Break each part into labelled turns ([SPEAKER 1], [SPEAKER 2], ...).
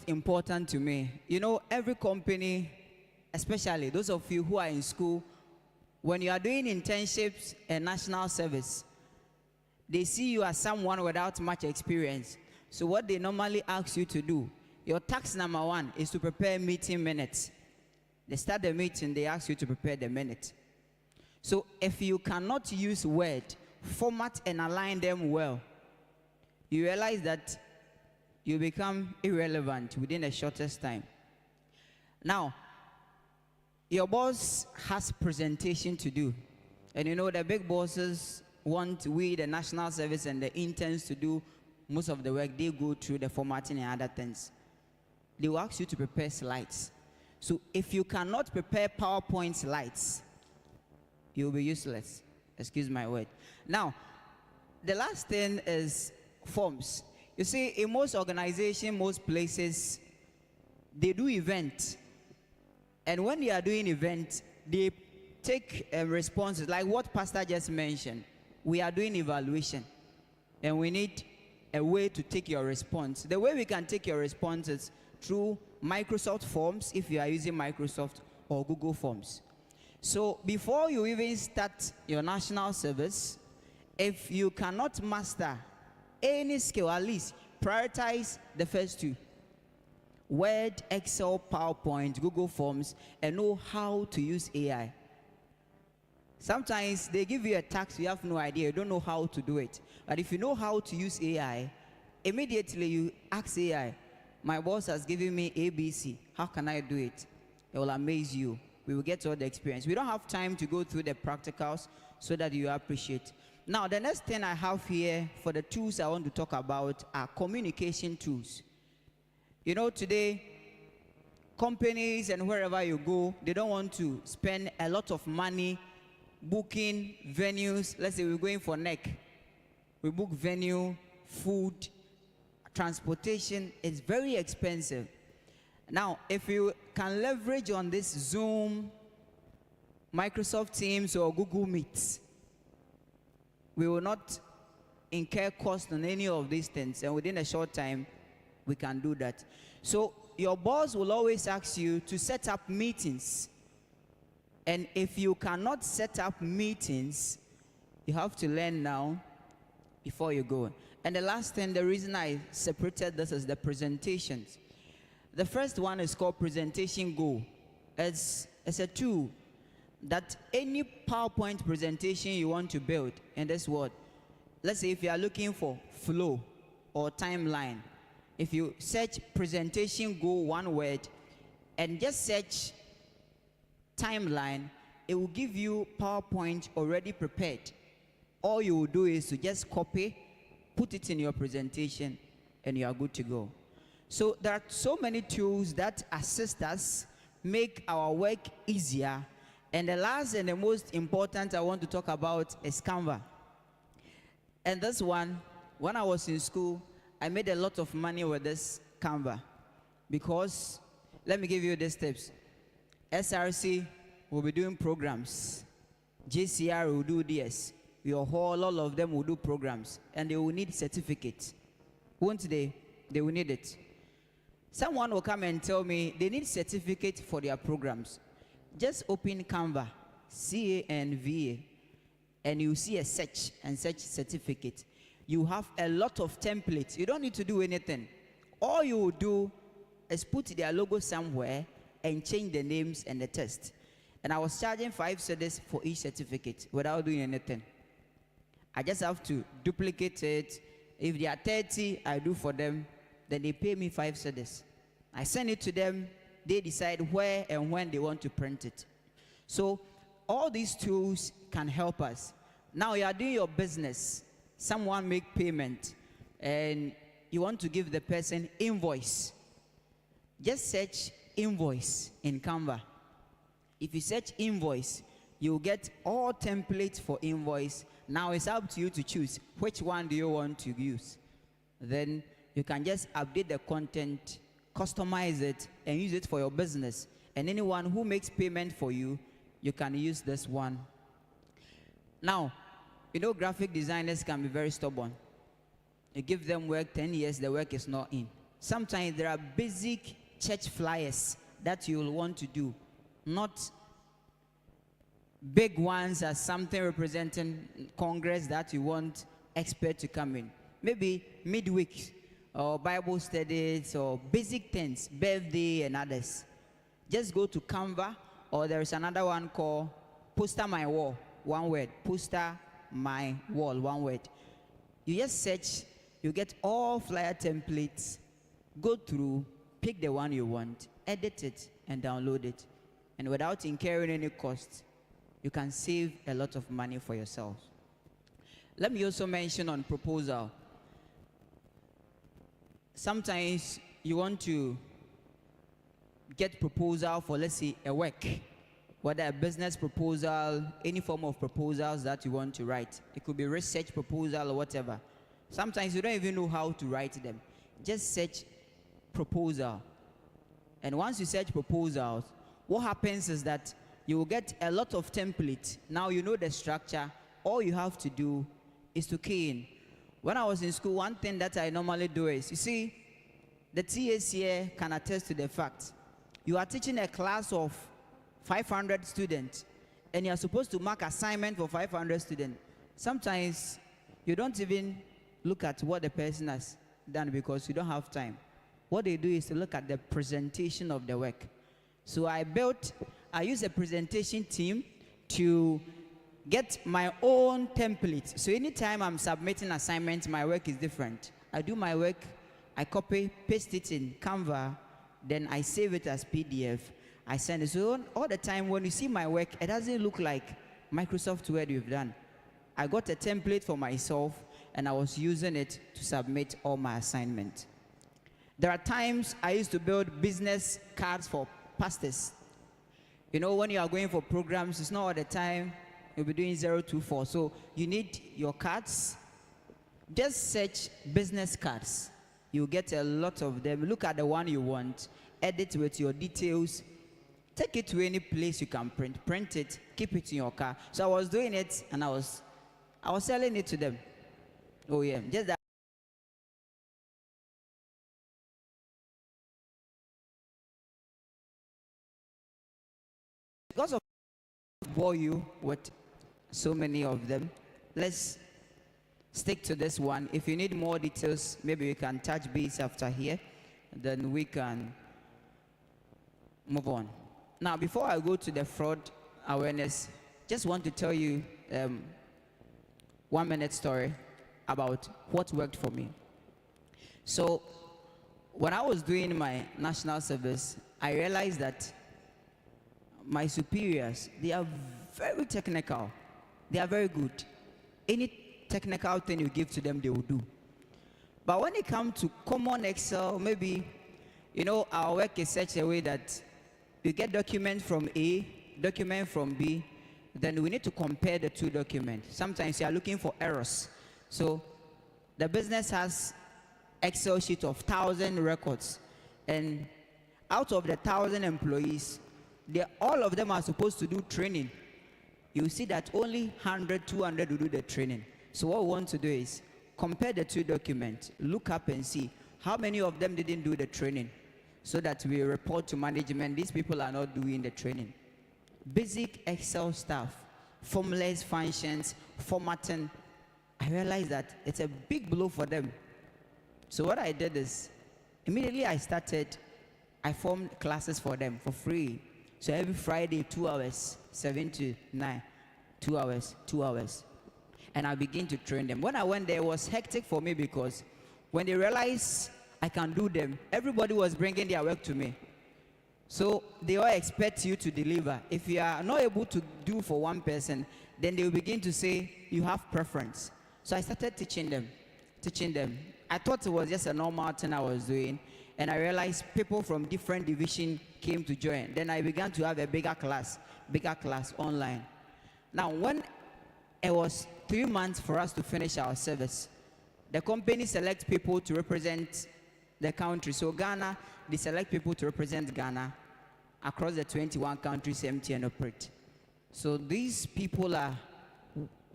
[SPEAKER 1] important to me? You know, every company, especially those of you who are in school, when you are doing internships and national service, they see you as someone without much experience. So what they normally ask you to do, your task number one is to prepare meeting minutes. They start the meeting, they ask you to prepare the minute. So if you cannot use Word, format and align them well, you realize that you become irrelevant within the shortest time. Now, your boss has presentation to do. And you know the big bosses want we, the national service and the interns, to do most of the work. They go through the formatting and other things. They will ask you to prepare slides. So if you cannot prepare PowerPoint slides, you'll be useless. Excuse my word. Now, the last thing is forms. You see, in most organizations, most places, they do events. And when they are doing events, they take responses, like what Pastor just mentioned. We are doing evaluation, and we need a way to take your response. The way we can take your response is through Microsoft Forms, if you are using Microsoft, or Google Forms. So before you even start your national service, if you cannot master any skill, at least prioritize the first two: Word, Excel, PowerPoint, Google Forms, and know how to use AI. Sometimes they give you a task, you have no idea, you don't know how to do it. But if you know how to use AI, immediately you ask AI, my boss has given me ABC, how can I do it? It will amaze you. We will get all the experience. We don't have time to go through the practicals so that you appreciate. Now, the next thing I have here for the tools I want to talk about are communication tools. You know, today, companies and wherever you go, they don't want to spend a lot of money booking venues. Let's say we're going for NEC. We book venue, food, transportation. It's very expensive. Now, if you can leverage on this Zoom, Microsoft Teams, or Google Meets, we will not incur cost on any of these things, and within a short time, we can do that. So your boss will always ask you to set up meetings. And if you cannot set up meetings, you have to learn now before you go. And the last thing, the reason I separated this is the presentations. The first one is called Presentation Go. It's a tool that any PowerPoint presentation you want to build in this world, let's say if you are looking for flow or timeline, if you search Presentation Go, one word, and just search timeline, it will give you PowerPoint already prepared. All you will do is to just copy, put it in your presentation, and you are good to go. So there are so many tools that assist us, make our work easier. And the last and the most important I want to talk about is Canva. And this one, when I was in school, I made a lot of money with this Canva. Because, let me give you these tips. SRC will be doing programs. JCR will do this. Your hall, all of them will do programs. And they will need certificates. Won't they? They will need it. Someone will come and tell me they need certificate for their programs. Just open Canva, CANVA, and you see a search and search certificate. You have a lot of templates. You don't need to do anything. All you will do is put their logo somewhere and change the names and the text. And I was charging 5 cedis for each certificate without doing anything. I just have to duplicate it. If they are 30, I do for them. Then they pay me 5 cedis. I send it to them. They decide where and when they want to print it. So all these tools can help us. Now you are doing your business. Someone make payment and you want to give the person invoice. Just search invoice in Canva. If you search invoice, you'll get all templates for invoice. Now it's up to you to choose which one do you want to use. Then you can just update the content, customize it, and use it for your business. And anyone who makes payment for you, you can use this one. Now, you know, graphic designers can be very stubborn. You give them work 10 years, the work is not in. Sometimes there are basic church flyers that you will want to do, not big ones as something representing Congress that you want expert to come in. Maybe midweek or Bible studies or basic things, birthday and others. Just go to Canva, or there is another one called Poster My Wall, one word. Poster My Wall, one word. You just search, you get all flyer templates, go through, pick the one you want, edit it, and download it. And without incurring any cost, you can save a lot of money for yourself. Let me also mention on proposal. Sometimes you want to get proposal for, let's say, a work, whether a business proposal, any form of proposals that you want to write. It could be research proposal or whatever. Sometimes you don't even know how to write them. Just search proposal. And once you search proposals, what happens is that you will get a lot of templates. Now you know the structure. All you have to do is to key in. When I was in school, one thing that I normally do is, you see, the TAs here can attest to the fact. You are teaching a class of 500 students, and you're supposed to mark assignment for 500 students. Sometimes you don't even look at what the person has done because you don't have time. What they do is to look at the presentation of the work. So I use a presentation team to get my own template. So anytime I'm submitting assignments, my work is different. I do my work, I copy, paste it in Canva, then I save it as PDF. I send it. So all the time when you see my work, it doesn't look like Microsoft Word you've done. I got a template for myself, and I was using it to submit all my assignments. There are times I used to build business cards for pastors. You know, when you are going for programs, it's not all the time you'll be doing 024. So you need your cards. Just search business cards. You'll get a lot of them. Look at the one you want. Edit with your details. Take it to any place you can print. Print it. Keep it in your car. So I was doing it, and I was selling it to them. Oh yeah, just that. Because of bore you with so many of them, let's stick to this one. If you need more details, maybe we can touch base after here, then we can move on. Now, before I go to the fraud awareness, just want to tell you 1 minute story about what worked for me. So when I was doing my national service, I realized that my superiors, they are very technical. They are very good. Any technical thing you give to them, they will do. But when it comes to common Excel, maybe, you know, our work is such a way that you get document from A, document from B, then we need to compare the two documents. Sometimes you are looking for errors. So the business has Excel sheet of 1,000 records, and out of the 1,000 employees, all of them are supposed to do training. You see that only 100, 200 will do the training. So what we want to do is compare the two documents, look up and see how many of them didn't do the training, so that we report to management, these people are not doing the training. Basic Excel stuff, formulas, functions, formatting. I realized that it's a big blow for them. So what I did is, immediately I formed classes for them for free. So every Friday, 2 hours, 7 to 9, 2 hours, 2 hours. And I began to train them. When I went there, it was hectic for me because when they realized I can do them, everybody was bringing their work to me. So they all expect you to deliver. If you are not able to do for one person, then they will begin to say you have preference. So I started teaching them. I thought it was just a normal thing I was doing. And I realized people from different divisions came to join. Then I began to have a bigger class online. Now, when it was 3 months for us to finish our service, the company selects people to represent the country. So Ghana, they select people to represent Ghana across the 21 countries empty and operate. So these people are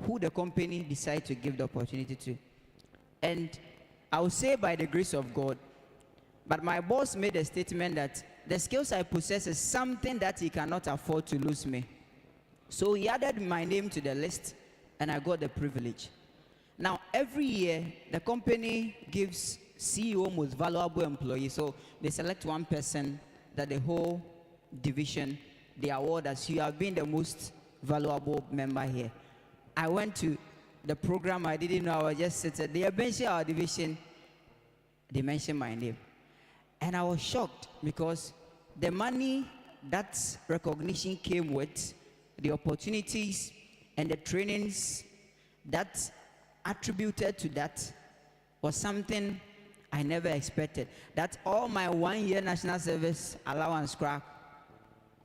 [SPEAKER 1] who the company decides to give the opportunity to. And I would say by the grace of God, But my boss made a statement that the skills I possess is something that he cannot afford to lose me. So he added my name to the list, and I got the privilege. Now, every year, the company gives CEO most valuable employee. So they select one person that the whole division, they award as you have been the most valuable member here. I went to the program, I didn't know, I was just sitting. They mentioned our division, they mentioned my name. And I was shocked because the money that recognition came with, the opportunities and the trainings that attributed to that was something I never expected. That all my 1 year national service allowance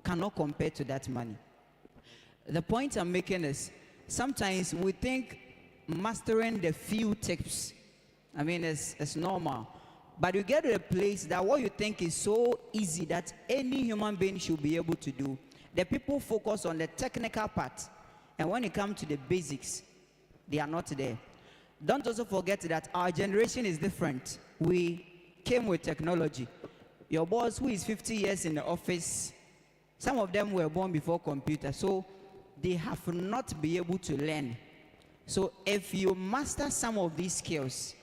[SPEAKER 1] cannot compare to that money. The point I'm making is sometimes we think mastering the few tips, it's normal. But you get to a place that what you think is so easy that any human being should be able to do, the people focus on the technical part. And when it comes to the basics, they are not there. Don't also forget that our generation is different. We came with technology. Your boss, who is 50 years in the office, some of them were born before computers, so they have not been able to learn. So if you master some of these skills,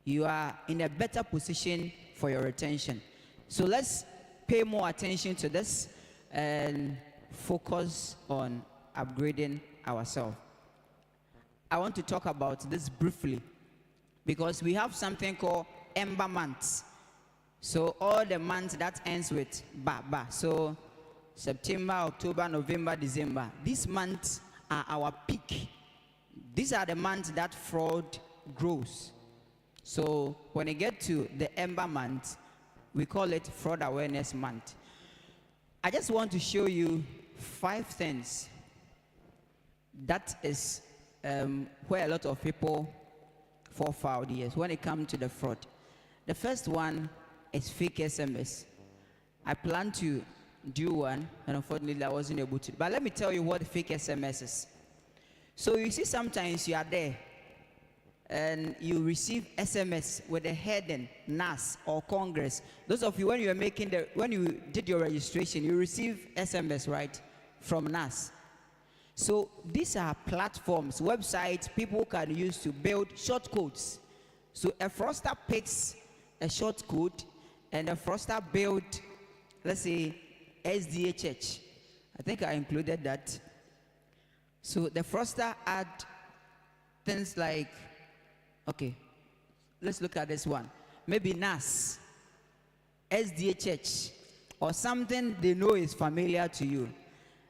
[SPEAKER 1] you are in a better position for your retention. So let's pay more attention to this and focus on upgrading ourselves. I want to talk about this briefly because we have something called Ember months. So all the months that ends with ba. So September, October, November, December. These months are our peak. These are the months that fraud grows. So when you get to the Ember month, we call it Fraud Awareness Month. I just want to show you 5 things that is where a lot of people fall foul years when it comes to the fraud. The first one is fake SMS. I plan to do one, and unfortunately I wasn't able to. But let me tell you what fake SMS is. So you see sometimes you are there and you receive SMS with the heading GNAAS or Congress. Those of you, when you did your registration, you receive SMS, right, from GNAAS. So these are platforms, websites people can use to build short codes. So a fraudster picks a short code and a fraudster build, let's say, SDHH. I think I included that. So the fraudster add things like, okay, let's look at this one. Maybe NAS, SDHH, or something they know is familiar to you.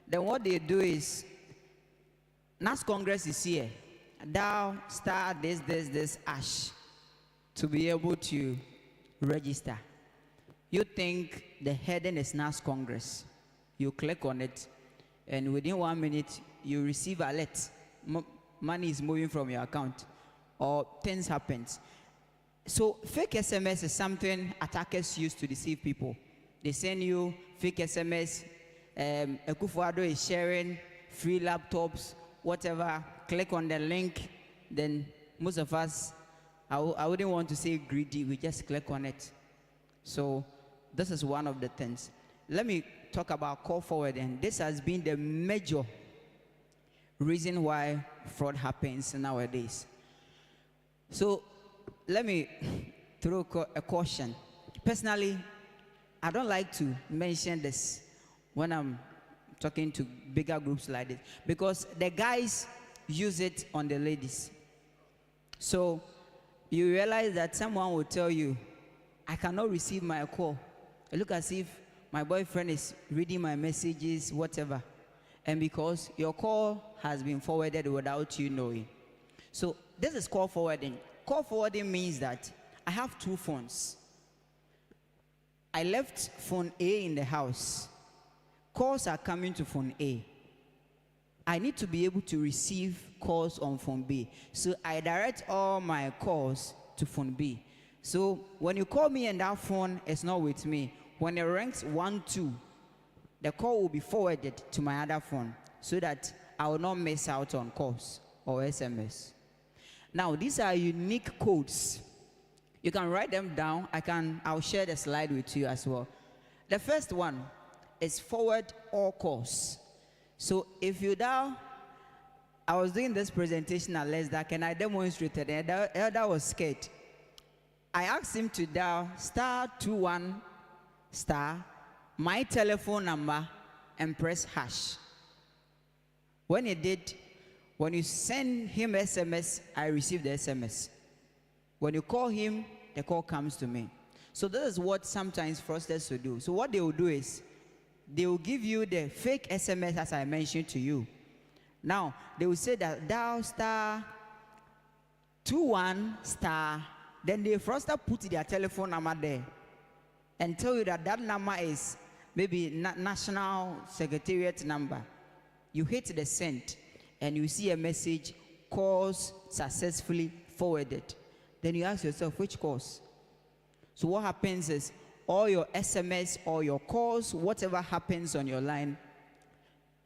[SPEAKER 1] Then what they do is, NAS Congress is here. Thou star this ash to be able to register. You think the heading is NAS Congress. You click on it, and within 1 minute, you receive alert. Money is moving from your account, or things happen. So fake SMS is something attackers use to deceive people. They send you fake SMS. Akufo-Addo is sharing free laptops, whatever. Click on the link. Then most of us, I wouldn't want to say greedy. We just click on it. So this is one of the things. Let me talk about call forwarding. This has been the major reason why fraud happens nowadays. So let me throw a caution. Personally, I don't like to mention this when I'm talking to bigger groups like this, because the guys use it on the ladies. So you realize that someone will tell you, I cannot receive my call. I look as if my boyfriend is reading my messages, whatever. And because your call has been forwarded without you knowing. So this is call forwarding. Call forwarding means that I have 2 phones. I left phone A in the house. Calls are coming to phone A. I need to be able to receive calls on phone B. So I direct all my calls to phone B. So when you call me and that phone is not with me, when it rings 1, 2, the call will be forwarded to my other phone so that I will not miss out on calls or SMS. Now, these are unique codes. You can write them down. I'll share the slide with you as well. The first one is forward all calls. So if you dial, I was doing this presentation at Lesda, and I demonstrated, and the elder was scared. I asked him to dial *21* my telephone number and press #. When he did, when you send him SMS, I receive the SMS. When you call him, the call comes to me. So this is what sometimes fraudsters will do. So what they will do is, they will give you the fake SMS as I mentioned to you. Now, they will say that dial *21*, then the fraudster put their telephone number there and tell you that that number is maybe National Secretariat number. You hit the send and you see a message, calls successfully forwarded. Then you ask yourself, which calls? So what happens is, all your SMS or your calls, whatever happens on your line,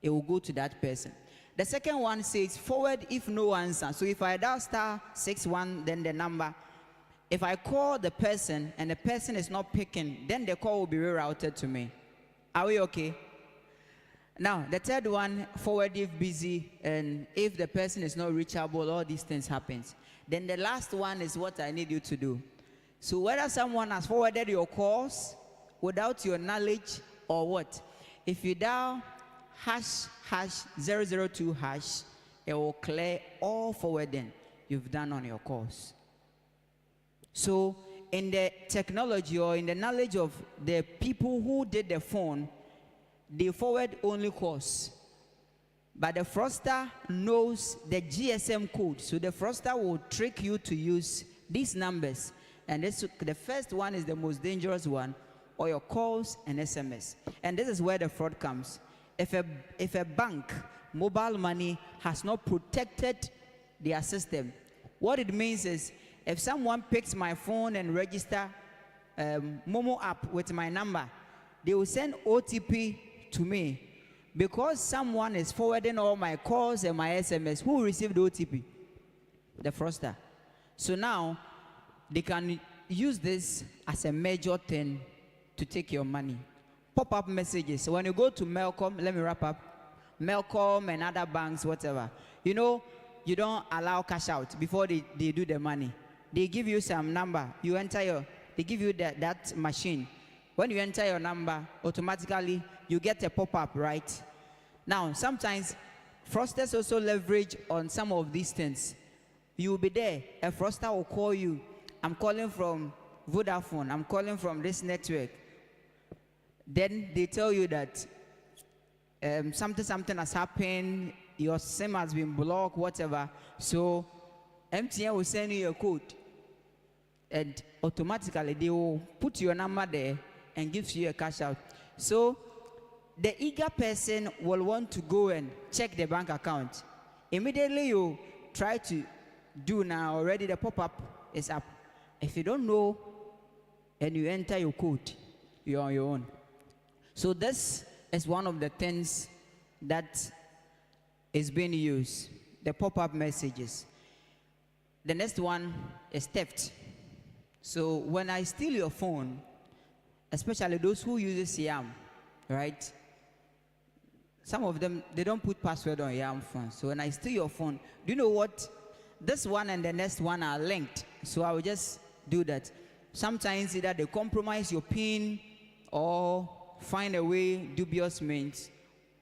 [SPEAKER 1] it will go to that person. The second one says forward if no answer. So if I dial *61, then the number. If I call the person and the person is not picking, then the call will be rerouted to me. Are we okay? Now, the third one, forward if busy, and if the person is not reachable, all these things happens. Then the last one is what I need you to do. So whether someone has forwarded your calls without your knowledge or what, if you dial #002#, it will clear all forwarding you've done on your calls. So in the technology or in the knowledge of the people who did the phone, they forward only calls. But the fraudster knows the GSM code. So the fraudster will trick you to use these numbers. And the first one is the most dangerous one, or your calls and SMS. And this is where the fraud comes. If a bank, mobile money, has not protected their system, what it means is, if someone picks my phone and register Momo app with my number, they will send OTP to me. Because someone is forwarding all my calls and my SMS, who received the OTP? The fraudster. So now, they can use this as a major thing to take your money. Pop-up messages. So when you go to Melcom, let me wrap up. Melcom and other banks, whatever. You know, you don't allow cash out before they do the money. They give you some number. You enter they give you that machine. When you enter your number, automatically you get a pop-up, right? Now, sometimes fraudsters also leverage on some of these things. You will be there. A fraudster will call you. I'm calling from Vodafone. I'm calling from this network. Then they tell you that something has happened. Your SIM has been blocked, whatever. So MTN will send you a code. And automatically they will put your number there and give you a cash out. So the eager person will want to go and check the bank account. Immediately you try to do now, already the pop-up is up. If you don't know and you enter your code, you're on your own. So this is one of the things that is being used, the pop-up messages. The next one is theft. So when I steal your phone, especially those who use YAM, right? Some of them, they don't put password on YAM phone. So when I steal your phone, do you know what? This one and the next one are linked. So I will just do that. Sometimes either they compromise your PIN or find a way, dubious means.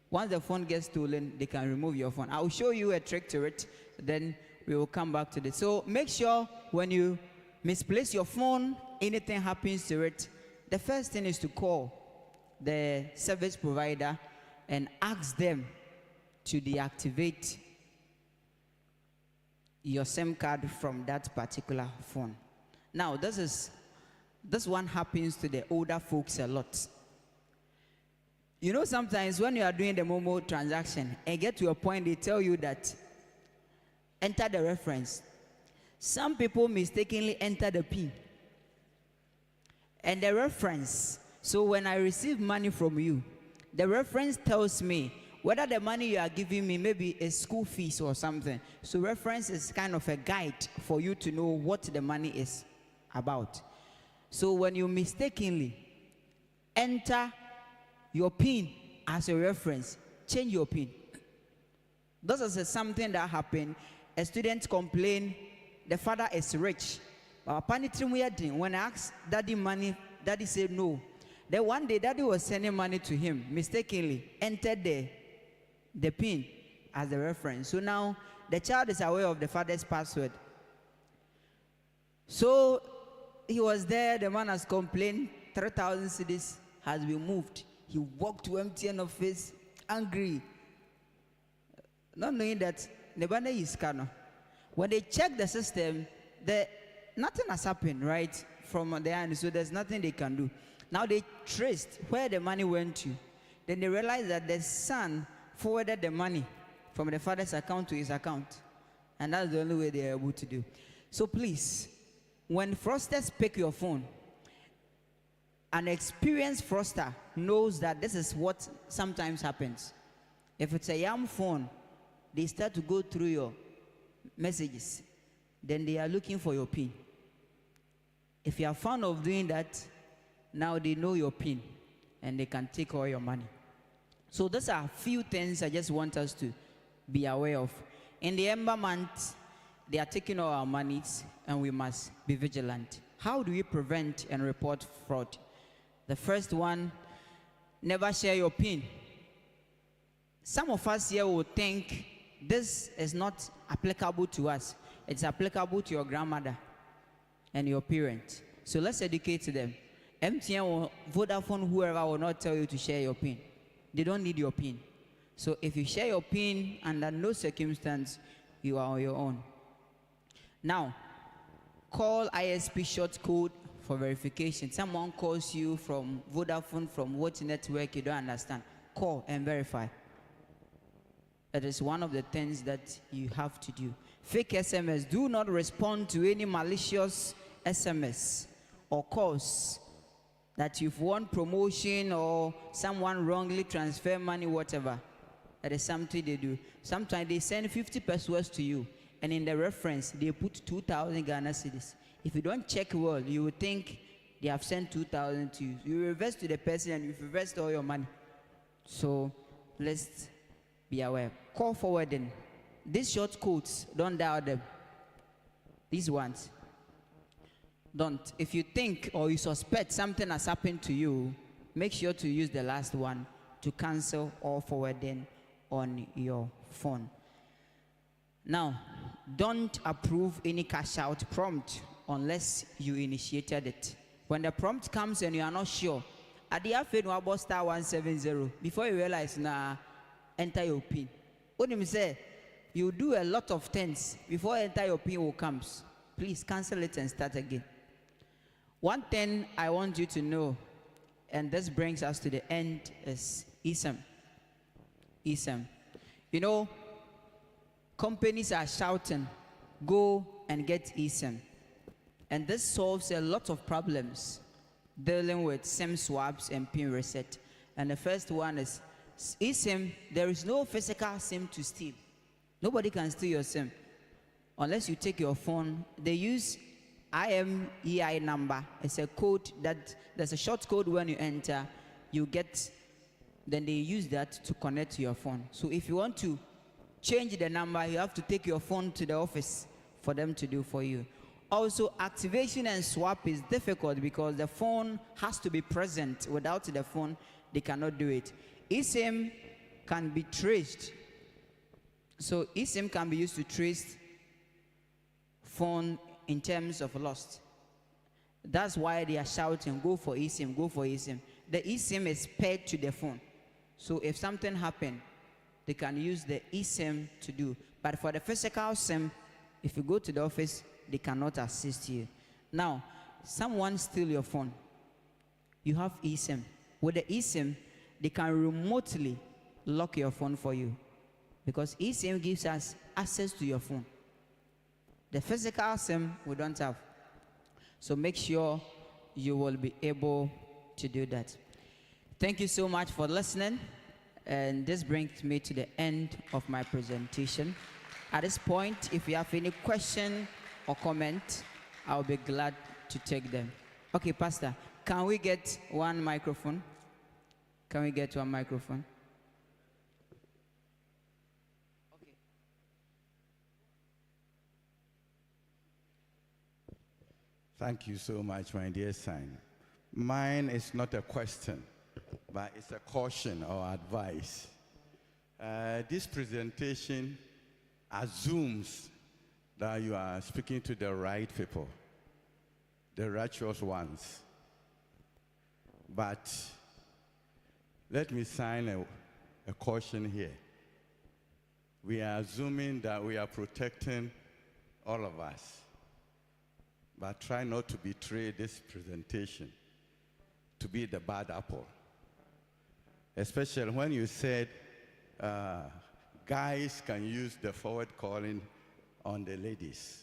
[SPEAKER 1] Once the phone gets stolen, they can remove your phone. I will show you a trick to it, then we will come back to this. So make sure when you misplace your phone, anything happens to it, the first thing is to call the service provider and ask them to deactivate your SIM card from that particular phone. Now, this one happens to the older folks a lot. You know, sometimes when you are doing the Momo transaction and get to a point, they tell you that enter the reference. Some people mistakenly enter the PIN. And the reference, so when I receive money from you, the reference tells me whether the money you are giving me maybe is school fees or something. So reference is kind of a guide for you to know what the money is. about. So when you mistakenly enter your PIN as a reference, change your PIN. This is something that happened. A student complained, the father is rich. When I asked daddy money, daddy said no. Then one day, daddy was sending money to him, mistakenly entered the PIN as a reference. So now the child is aware of the father's password. So he was there, the man has complained, 3,000 cedis has been moved. He walked to MTN office, angry, not knowing that the banner is scanner. When they check the system, nothing has happened, right, from the end, so there's nothing they can do. Now they traced where the money went to. Then they realized that the son forwarded the money from the father's account to his account. And that's the only way they are able to do. So please, when fraudsters pick your phone, an experienced fraudster knows that this is what sometimes happens. If it's a young phone, they start to go through your messages. Then they are looking for your PIN. If you are fond of doing that, now they know your PIN and they can take all your money. So those are a few things I just want us to be aware of. In the Ember month, they are taking all our monies and we must be vigilant. How do we prevent and report fraud? The first one, never share your PIN. Some of us here will think this is not applicable to us. It's applicable to your grandmother and your parents. So let's educate them. MTN or Vodafone, whoever will not tell you to share your PIN. They don't need your PIN. So if you share your PIN under no circumstance, you are on your own. Now, call ISP short code for verification. Someone calls you from Vodafone, from what network you don't understand. Call and verify. That is one of the things that you have to do. Fake SMS. Do not respond to any malicious SMS or calls that you've won promotion or someone wrongly transfer money, whatever. That is something they do. Sometimes they send 50 pesos to you, and in the reference, they put 2,000 Ghana cedis. If you don't check well, you will think they have sent 2,000 to you. You reverse to the person and you've reversed all your money. So let's be aware. Call forwarding. These short codes, don't dial them. These ones, don't. If you think or you suspect something has happened to you, make sure to use the last one to cancel all forwarding on your phone. Now, don't approve any cash out prompt unless you initiated it. When the prompt comes and you are not sure, at the after about star 170, before you realize, enter your PIN. What do you say? You do a lot of things before enter your PIN will comes. Please cancel it and start again. One thing I want you to know, and this brings us to the end, is eSIM. eSIM. You know, companies are shouting, go and get eSIM. And this solves a lot of problems dealing with SIM swaps and PIN reset. And the first one is eSIM. There is no physical SIM to steal. Nobody can steal your SIM unless you take your phone. They use IMEI number. It's a code that there's a short code when you enter, you get, then they use that to connect to your phone. So if you want to change the number, you have to take your phone to the office for them to do for you. Also, activation and swap is difficult because the phone has to be present. Without the phone, they cannot do it. eSIM can be traced. So eSIM can be used to trace phone in terms of lost. That's why they are shouting, go for eSIM, go for eSIM. The eSIM is paired to the phone. So if something happened, they can use the eSIM to do. But for the physical SIM, if you go to the office, they cannot assist you. Now, someone steal your phone. You have eSIM. With the eSIM, they can remotely lock your phone for you because eSIM gives us access to your phone. The physical SIM we don't have. So make sure you will be able to do that. Thank you so much for listening. And this brings me to the end of my presentation. At this point, if you have any question or comment, I'll be glad to take them. Okay, Pastor, can we get one microphone? Can we get one microphone? Okay.
[SPEAKER 2] Thank you so much, my dear son. Mine is not a question, but it's a caution or advice. This presentation assumes that you are speaking to the right people, the righteous ones. But let me sign a caution here. We are assuming that we are protecting all of us. But try not to betray this presentation to be the bad apple. Especially when you said guys can use the forward calling on the ladies.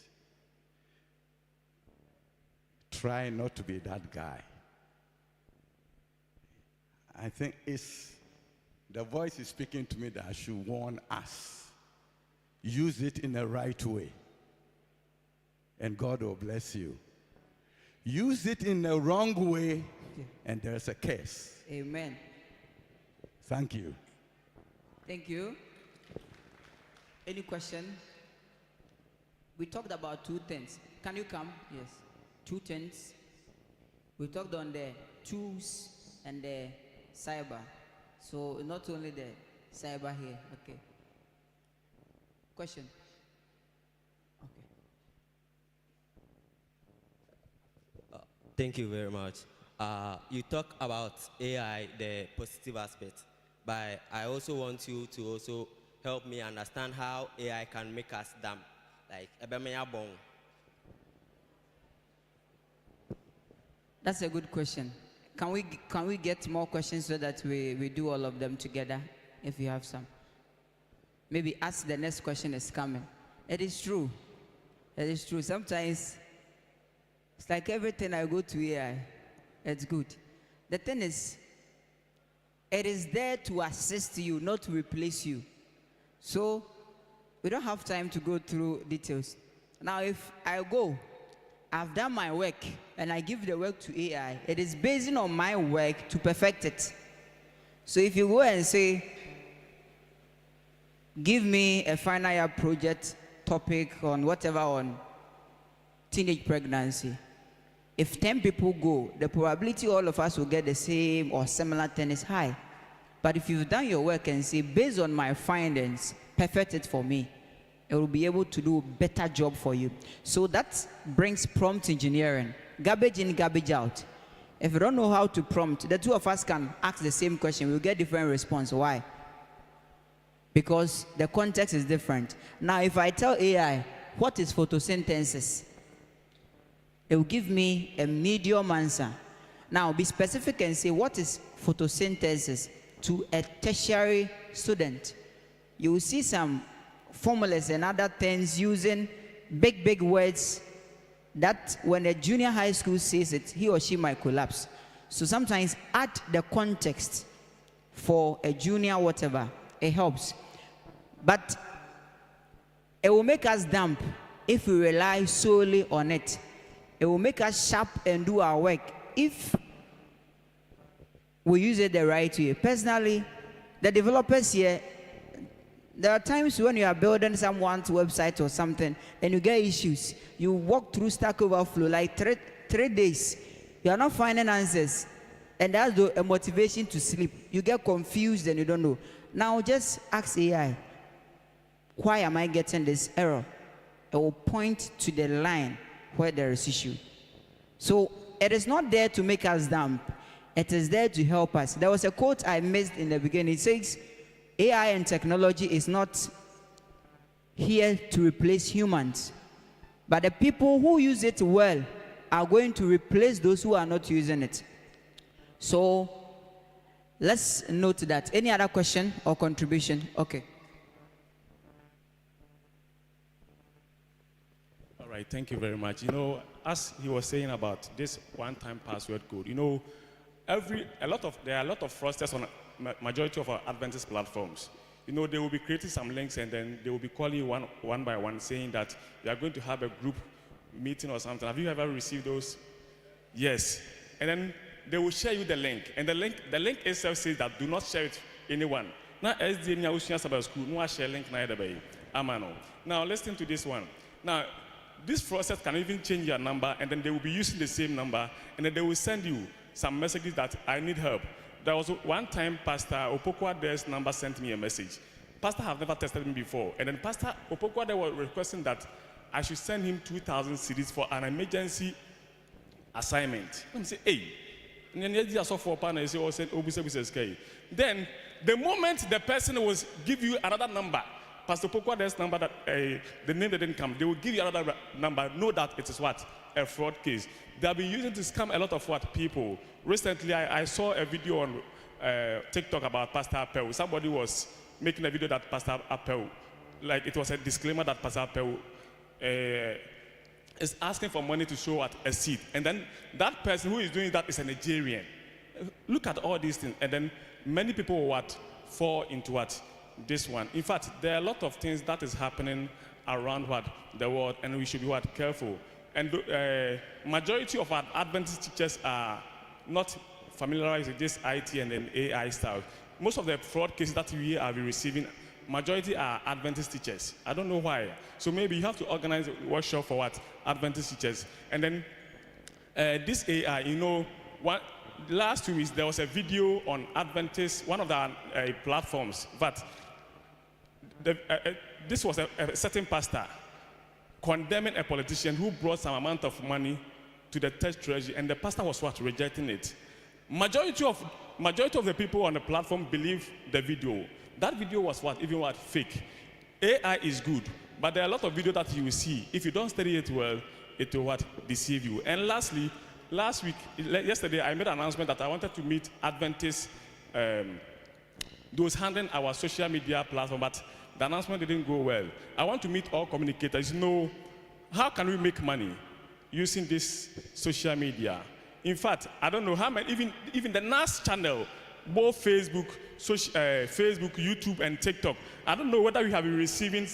[SPEAKER 2] Try not to be that guy. I think the voice is speaking to me that I should warn us. Use it in the right way, and God will bless you. Use it in the wrong way, and there's a curse.
[SPEAKER 1] Amen.
[SPEAKER 2] Thank you.
[SPEAKER 1] Thank you. Any question? We talked about two things. Can you come? Yes. Two things. We talked on the tools and the cyber. So not only the cyber here. Okay. Question? Okay.
[SPEAKER 3] Thank you very much. You talk about AI, the positive aspect, but I also want you to also help me understand how AI can make us dumb, like ebemeya bong.
[SPEAKER 1] That's a good question. Can we get more questions so that we do all of them together, if you have some? Maybe ask the next question is coming. It is true. It is true. Sometimes it's like everything I go to AI, it's good. The thing is, it is there to assist you, not to replace you. So we don't have time to go through details. Now, if I've done my work and I give the work to AI, it is based on my work to perfect it. So if you go and say, give me a final year project topic on whatever on teenage pregnancy, if 10 people go, the probability all of us will get the same or similar thing is high. But if you've done your work and say, based on my findings, perfect it for me, it will be able to do a better job for you. So that brings prompt engineering. Garbage in, garbage out. If you don't know how to prompt, the two of us can ask the same question. We'll get different response. Why? Because the context is different. Now, if I tell AI, what is photosynthesis? It will give me a medium answer. Now, be specific and say, what is photosynthesis to a tertiary student? You will see some formulas and other things using big words that when a junior high school says it, he or she might collapse. So sometimes add the context for a junior whatever, it helps. But it will make us dumb if we rely solely on it. It will make us sharp and do our work if we use it the right way. Personally, the developers here, there are times when you are building someone's website or something and you get issues. You walk through Stack Overflow like three days. You are not finding answers. And that's a motivation to sleep. You get confused and you don't know. Now just ask AI, why am I getting this error? It will point to the line where there is issue. So it is not there to make us dumb. It is there to help us. There was a quote I missed in the beginning. It says, AI and technology is not here to replace humans, but the people who use it well are going to replace those who are not using it. So let's note that. Any other question or contribution? Okay.
[SPEAKER 4] All right, thank you very much. You know, as he was saying about this one-time password code, you know, there are a lot of fraudsters on majority of our Adventist platforms. You know, they will be creating some links and then they will be calling you one by one saying that you are going to have a group meeting or something. Have you ever received those Yes. And then they will share you the link. And the link itself says that do not share it with anyone. Now, SD nya usua about school, no share link na edebe. Amano. Now, listen to this one. Now, this process can even change your number, and then they will be using the same number, and then they will send you some messages that I need help. There was one time Pastor Opokwade's number sent me a message. Pastor have never tested me before, and then Pastor Opokwade was requesting that I should send him 2,000 cedis for an emergency assignment. Let me say, hey. Then the moment the person will give you another number, Pastor Pokwade's number, that the name that didn't come, they will give you another number. Know that it is what? A fraud case. They'll be using to scam a lot of what? People. Recently, I saw a video on TikTok about Pastor Appel. Somebody was making a video that Pastor Appel, like it was a disclaimer that Pastor Appel is asking for money to show at a seat. And then that person who is doing that is a Nigerian. Look at all these things. And then many people will what? Fall into what? This one. In fact, there are a lot of things that is happening around what? The world, and we should be what? Careful. And majority of our Adventist teachers are not familiarized with this IT and then AI stuff. Most of the fraud cases that we are receiving, majority are Adventist teachers. I don't know why. So maybe you have to organize a workshop for what? Adventist teachers. And then this AI, you know, last 2 weeks there was a video on Adventist, one of the platforms, but this was a certain pastor condemning a politician who brought some amount of money to the church treasury, and the pastor was what? Rejecting it. Majority of the people on the platform believe the video. That video was what? Even what? Fake. AI is good, but there are a lot of videos that you will see. If you don't study it well, it will what? Deceive you. And lastly, yesterday, I made an announcement that I wanted to meet Adventists, those handling our social media platform, but the announcement didn't go well. I want to meet all communicators. You know, how can we make money using this social media? In fact, I don't know how many, even the GNAAS channel, both Facebook, YouTube, and TikTok, I don't know whether we have been receiving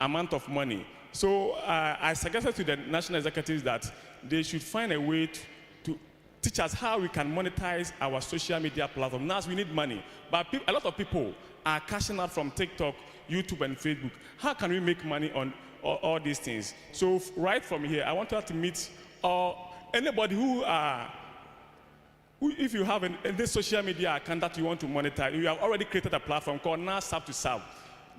[SPEAKER 4] amount of money. So I suggested to the national executives that they should find a way to teach us how we can monetize our social media platform. Now, we need money, but a lot of people are cashing out from TikTok, YouTube, and Facebook. How can we make money on all these things? So right from here, I want to meet anybody who if you have this social media account that you want to monetize, you have already created a platform called GNAAS to Serve.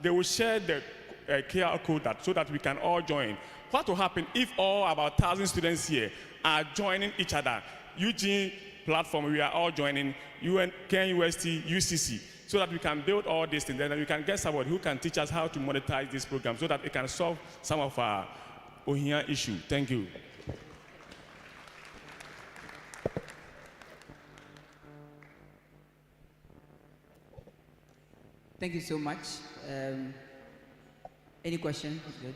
[SPEAKER 4] They will share the QR code so that we can all join. What will happen if all about 1,000 students here are joining each other? Eugene platform, we are all joining, KNUST, UCC, so that we can build all these things, and then we can get somebody who can teach us how to monetize this program so that it can solve some of our Ohia issue. Thank you.
[SPEAKER 1] Thank you so much. Any question? Good.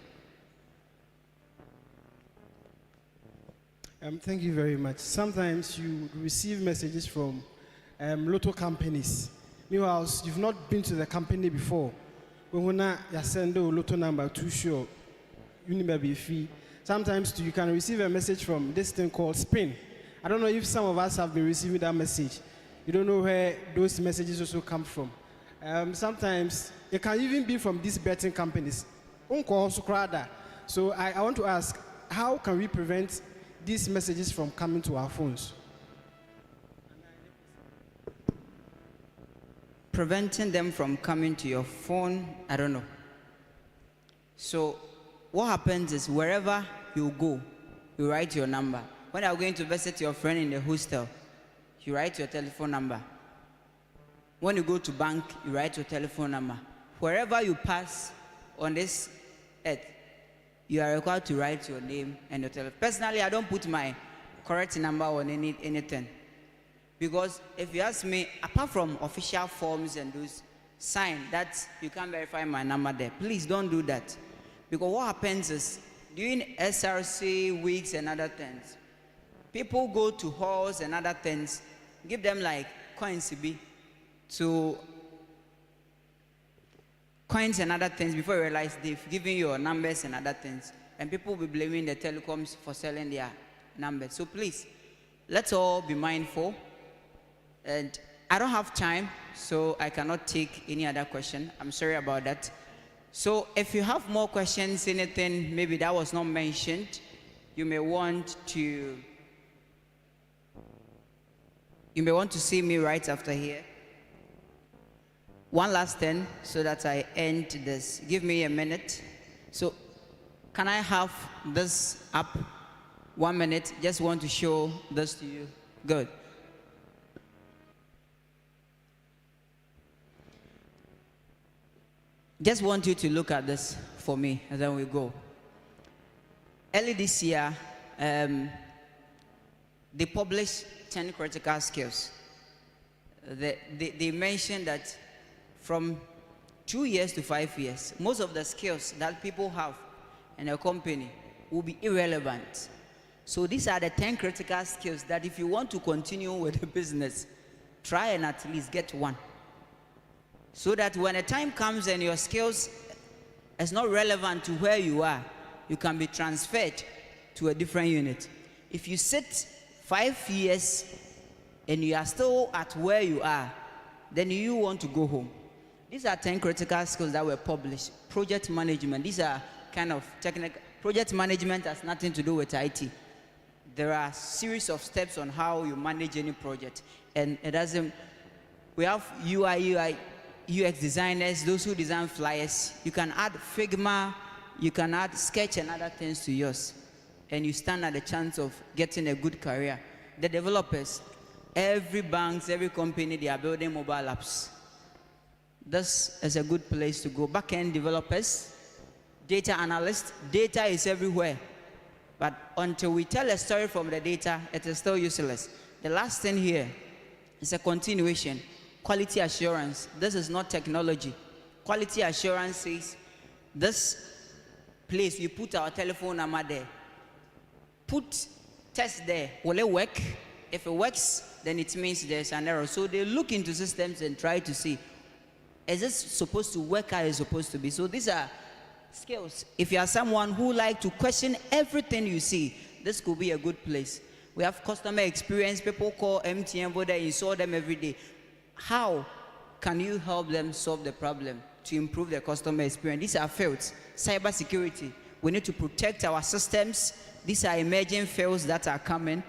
[SPEAKER 5] Thank you very much. Sometimes you receive messages from lotto companies. Meanwhile, you've not been to the company before. When you send a lotto number too sure, you may be fee. Sometimes you can receive a message from this thing called Spin. I don't know if some of us have been receiving that message. You don't know where those messages also come from. Sometimes it can even be from these betting companies. So I want to ask, how can we prevent these messages from coming to our phones?
[SPEAKER 1] Preventing them from coming to your phone, I don't know. So what happens is wherever you go, you write your number. When you're going to visit your friend in the hostel, you write your telephone number. When you go to bank, you write your telephone number. Wherever you pass on this earth, you are required to write your name and your telephone. Personally, I don't put my correct number on anything. Because if you ask me, apart from official forms and those sign that you can't verify my number there, please don't do that. Because what happens is, during SRC weeks and other things, people go to halls and other things, give them like coins to coins and other things before you realize they've given you your numbers and other things. And people will be blaming the telecoms for selling their numbers. So please, let's all be mindful. And I don't have time, so I cannot take any other question. I'm sorry about that. So if you have more questions, anything maybe that was not mentioned, you may want to see me right after here. One last thing so that I end this. Give me a minute. So can I have this up? 1 minute. Just want to show this to you. Good. Just want you to look at this for me, and then we go. Early this year, they published 10 critical skills. They mentioned that from 2 years to 5 years, most of the skills that people have in a company will be irrelevant. So these are the 10 critical skills that if you want to continue with the business, try and at least get one. So that when a time comes and your skills is not relevant to where you are, you can be transferred to a different unit. If you sit 5 years and you are still at where you are, then you want to go home. These are 10 critical skills that were published. Project management, these are kind of technical. Project management has nothing to do with IT. There are a series of steps on how you manage any project. And it doesn't, we have UI, UX designers, those who design flyers. You can add Figma, you can add Sketch and other things to yours. And you stand at the chance of getting a good career. The developers, every bank, every company, they are building mobile apps. This is a good place to go. Back-end developers, data analysts, data is everywhere. But until we tell a story from the data, it is still useless. The last thing here is a continuation. Quality assurance. This is not technology. Quality assurance says this place, we put our telephone number there. Put test there. Will it work? If it works, then it means there's an error. So they look into systems and try to see, is this supposed to work how it's supposed to be? So these are skills. If you are someone who like to question everything you see, this could be a good place. We have customer experience. People call MTN, but they install them every day. How can you help them solve the problem to improve their customer experience? These are fields. Cybersecurity. We need to protect our systems. These are emerging fields that are coming.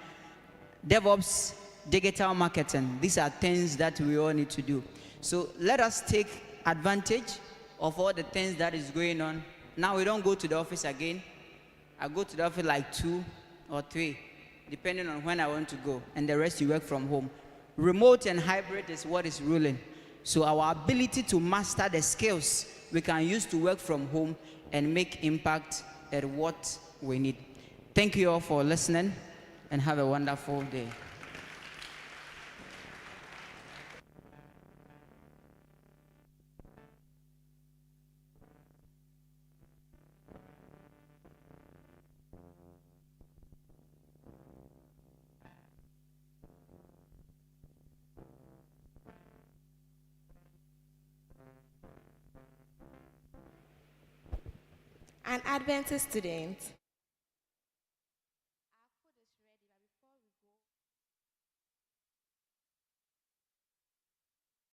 [SPEAKER 1] DevOps, digital marketing. These are things that we all need to do. So let us take advantage of all the things that is going on. Now we don't go to the office again. I go to the office like 2 or 3, depending on when I want to go. And the rest you work from home. Remote and hybrid is what is ruling. So our ability to master the skills we can use to work from home and make impact at what we need. Thank you all for listening and have a wonderful day.
[SPEAKER 6] An Adventist student